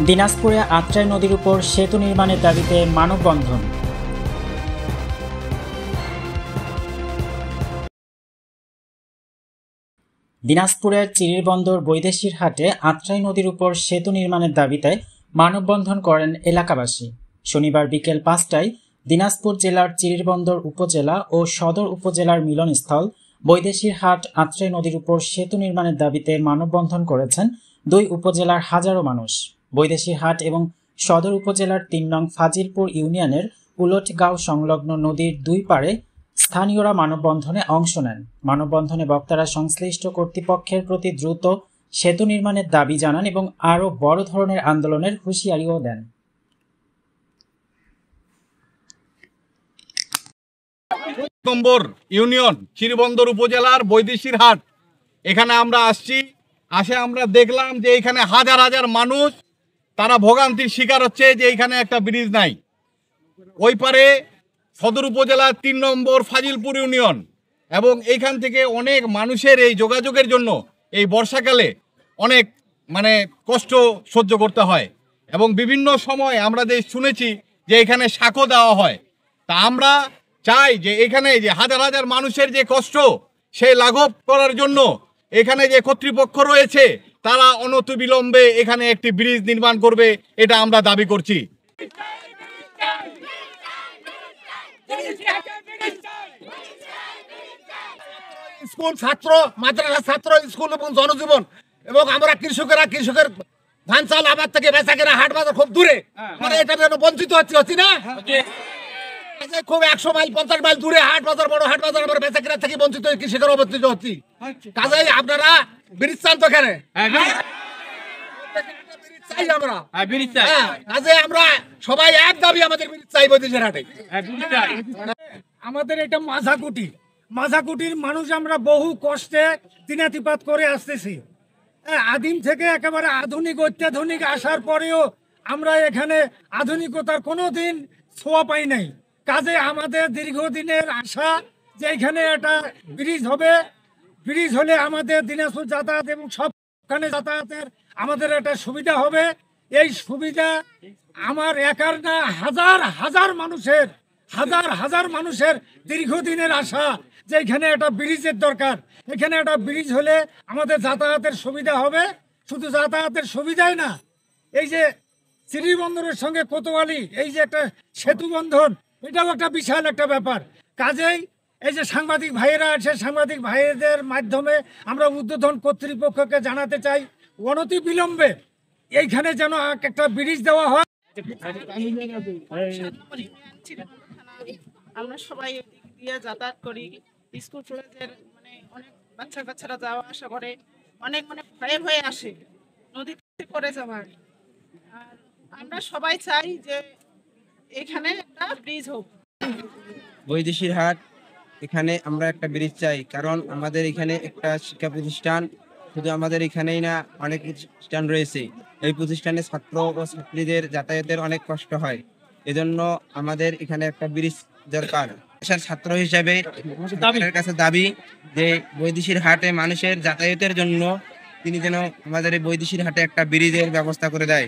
দিনাজপুরে আত্রাই নদীর উপর সেতু নির্মাণের দাবিতে মানববন্ধন। দিনাজপুরের চিরিরবন্দর বৈদেশির হাটে আত্রাই নদীর উপর সেতু নির্মাণের দাবিতে মানববন্ধন করেন এলাকাবাসী। শনিবার বিকেল 5টায় দিনাজপুর জেলার চিরিরবন্দর উপজেলা ও সদর উপজেলার মিলনস্থল বৈদেশির হাট আত্রাই নদীর উপর সেতু নির্মাণের দাবিতে মানববন্ধন করেছেন দুই উপজেলার হাজারো মানুষ। বৈদেশির হাট এবং সদর উপজেলার 3 নং ফাজিলপুর ইউনিয়নের উলটগাঁও সংলগ্ন নদীর দুই পাড়ে স্থানীয়রা মানববন্ধনে অংশ নেন। মানববন্ধনে বক্তারা সংশ্লিষ্ট কর্তৃপক্ষের প্রতি দ্রুত সেতু নির্মাণের দাবি জানান এবং আরও বড় ধরনের আন্দোলনের হুঁশিয়ারিও দেন। নম্বর ইউনিয়ন চিরিরবন্দর উপজেলার বৈদেশির হাট, এখানে আমরা আসছি। আমরা দেখলাম যে এখানে হাজার হাজার মানুষ তারা ভোগান্তির শিকার হচ্ছে যে এখানে একটা ব্রিজ নাই। ওই পারে সদর উপজেলার 3 নম্বর ফাজিলপুর ইউনিয়ন, এবং এইখান থেকে অনেক মানুষের এই যোগাযোগের জন্য এই বর্ষাকালে অনেক কষ্ট সহ্য করতে হয়, এবং বিভিন্ন সময় আমরা যে শুনেছি যে এখানে সাঁকো দেওয়া হয়। তা আমরা চাই যে এখানে যে হাজার হাজার মানুষের যে কষ্ট সেই লাঘব করার জন্য এখানে যে কর্তৃপক্ষ রয়েছে তারা অনতিবিলম্বে এখানে একটি ব্রিজ নির্মাণ করবে, এটা আমরা দাবি করছি। স্কুল ছাত্র, মাদ্রাসা ছাত্র, স্কুল এবং জনজীবন, এবং আমরা কৃষকের ধান চাল আবাদ থেকে বেচা কেনা হাট বাজার খুব দূরে, এটা বঞ্চিত হচ্ছি না। খুব 100 মাইল 50 মাইল দূরে হাট বাজার, বড় হাট বাজার, আমরা বেচা কেনা থেকে বঞ্চিত হয়ে কৃষকের অবস্থিত হচ্ছি। কাজেই আপনারা ব্রিজ চান তো কেন? চাই আমরা, কাজে আমরা সবাই এক দাবি, আমাদের ব্রিজ চাই বৈদেশির হাটে। আমাদের এটা মাঝাকুটির মানুষ, আমরা বহু কষ্টে দিনাতিপাত করে আসতেছি। আদিম থেকে একেবারে আধুনিক অত্যাধুনিক আসার পরেও আমরা এখানে আধুনিকতার কোনো দিন ছোঁয়া পাই নাই। কাজে আমাদের দীর্ঘদিনের আশা যে এখানে একটা ব্রিজ হবে, ব্রিজ হলে আমাদের দিনাজপুর যাতায়াত এবং সবখানে যাতায়াতের আমাদের একটা সুবিধা হবে। এই সুবিধা আমার একার না, হাজার মানুষের দীর্ঘদিনের আশা যে এখানে একটা ব্রিজের দরকার। এখানে একটা ব্রিজ হলে আমাদের যাতায়াতের সুবিধা হবে। শুধু যাতায়াতের সুবিধাই না, এই যে চিরিরবন্দরের সঙ্গে কোতোয়ালি এই যে একটা সেতু বন্ধন, এটাও একটা বিশাল একটা ব্যাপার। কাজেই এই যে সাংবাদিক ভাইয়েরা আছে, সাংবাদিক ভাইদের মাধ্যমে আমরা ঊর্ধ্বতন কর্তৃপক্ষকে জানাতে চাই অনতি বিলম্বে এইখানে যেন একটা ব্রিজ দেওয়া হয়। আমরা সবাই এদিক দিয়ে যাতায়াত করি, স্কুল কলেজের অনেক বাচ্চারা যাওয়া আসা করে, অনেক ভয়ে আসে নদীতে পড়ে যাওয়ার। আর আমরা সবাই চাই যে এখানে একটা ব্রিজ হোক। বৈদেশির হাট, এখানে আমরা একটা ব্রিজ চাই, কারণ আমাদের এখানে একটা শিক্ষা প্রতিষ্ঠান, শুধু আমাদের এখানেই না, অনেক প্রতিষ্ঠান রয়েছে। এই প্রতিষ্ঠানে ছাত্র ও ছাত্রীদের যাতায়াতের অনেক কষ্ট হয়, এজন্য আমাদের এখানে একটা ব্রিজ দরকার। ছাত্র হিসেবে সরকারের কাছে দাবি যে বৈদেশির হাটে মানুষের যাতায়াতের জন্য তিনি যেন আমাদের এই বৈদেশির হাটে একটা ব্রিজের ব্যবস্থা করে দেয়।